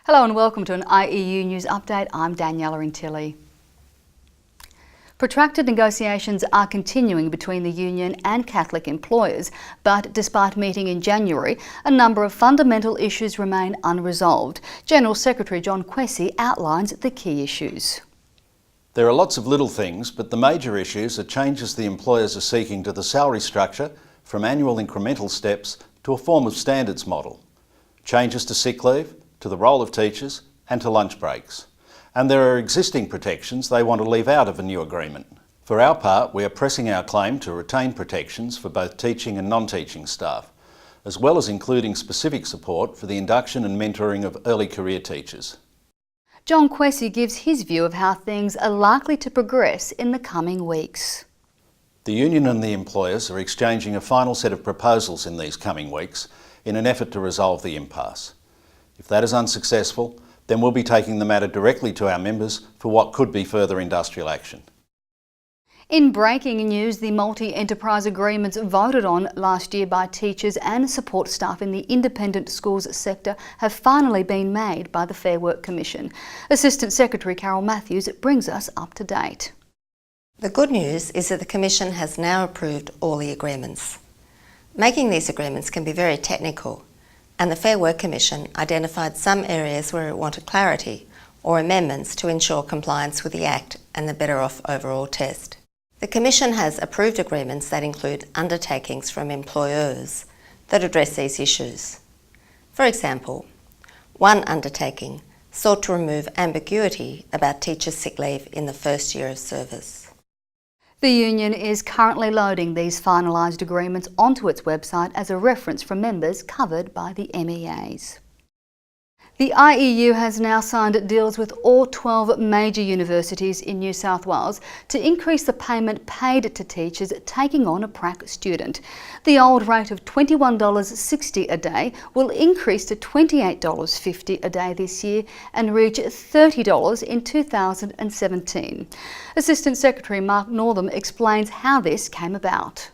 Hello and welcome to an IEU News Update. I'm Daniela Intilli. Protracted negotiations are continuing between the union and Catholic employers, but despite meeting in January, a number of fundamental issues remain unresolved. General Secretary John Quessy outlines the key issues. There are lots of little things, but the major issues are changes the employers are seeking to the salary structure, from annual incremental steps to a form of standards model, changes to sick leave, to the role of teachers and to lunch breaks. And there are existing protections they want to leave out of a new agreement. For our part, we are pressing our claim to retain protections for both teaching and non-teaching staff, as well as including specific support for the induction and mentoring of early career teachers. John Quessy gives his view of how things are likely to progress in the coming weeks. The union and the employers are exchanging a final set of proposals in these coming weeks in an effort to resolve the impasse. If that is unsuccessful, then we'll be taking the matter directly to our members for what could be further industrial action. In breaking news, the multi-enterprise agreements voted on last year by teachers and support staff in the independent schools sector have finally been made by the Fair Work Commission. Assistant Secretary Carol Matthews brings us up to date. The good news is that the Commission has now approved all the agreements. Making these agreements can be very technical, and the Fair Work Commission identified some areas where it wanted clarity or amendments to ensure compliance with the Act and the Better Off Overall test. The Commission has approved agreements that include undertakings from employers that address these issues. For example, one undertaking sought to remove ambiguity about teachers' sick leave in the first year of service. The union is currently loading these finalised agreements onto its website as a reference for members covered by the MEAs. The IEU has now signed deals with all 12 major universities in New South Wales to increase the payment paid to teachers taking on a prac student. The old rate of $21.60 a day will increase to $28.50 a day this year and reach $30 in 2017. Assistant Secretary Mark Northam explains how this came about.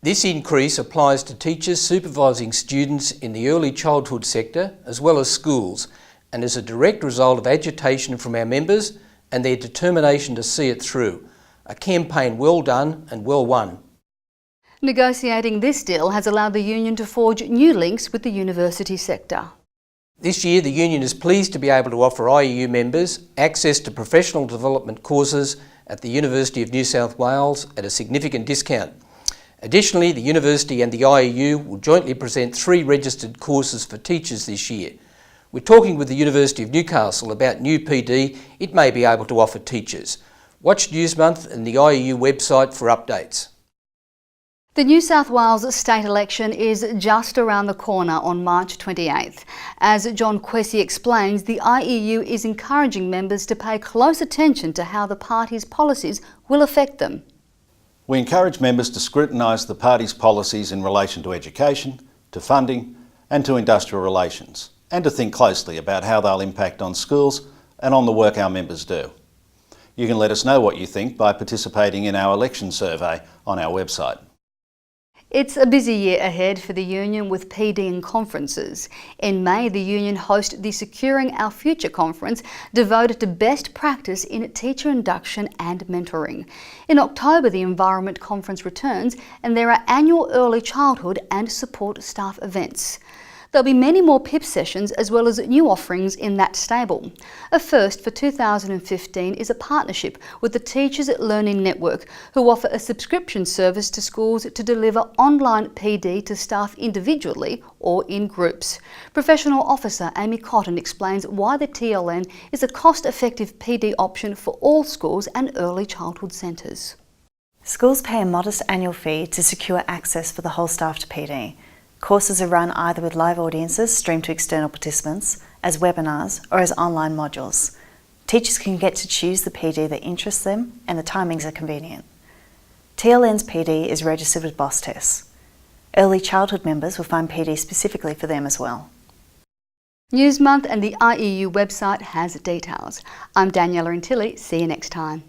This increase applies to teachers supervising students in the early childhood sector as well as schools, and is a direct result of agitation from our members and their determination to see it through. A campaign well done and well won. Negotiating this deal has allowed the union to forge new links with the university sector. This year the union is pleased to be able to offer IEU members access to professional development courses at the University of New South Wales at a significant discount. Additionally, the University and the IEU will jointly present 3 registered courses for teachers this year. We're talking with the University of Newcastle about new PD it may be able to offer teachers. Watch Newsmonth and the IEU website for updates. The New South Wales state election is just around the corner on March 28th. As John Quessy explains, the IEU is encouraging members to pay close attention to how the party's policies will affect them. We encourage members to scrutinise the party's policies in relation to education, to funding and to industrial relations, and to think closely about how they'll impact on schools and on the work our members do. You can let us know what you think by participating in our election survey on our website. It's a busy year ahead for the union with PD and conferences. In May, the union hosts the Securing Our Future conference devoted to best practice in teacher induction and mentoring. In October, the Environment Conference returns and there are annual early childhood and support staff events. There'll be many more PIP sessions as well as new offerings in that stable. A first for 2015 is a partnership with the Teachers Learning Network, who offer a subscription service to schools to deliver online PD to staff individually or in groups. Professional Officer Amy Cotton explains why the TLN is a cost-effective PD option for all schools and early childhood centres. Schools pay a modest annual fee to secure access for the whole staff to PD. Courses are run either with live audiences streamed to external participants, as webinars or as online modules. Teachers can get to choose the PD that interests them and the timings are convenient. TLN's PD is registered with BOSS tests. Early childhood members will find PD specifically for them as well. Newsmonth and the IEU website has details. I'm Daniela Intilli. See you next time.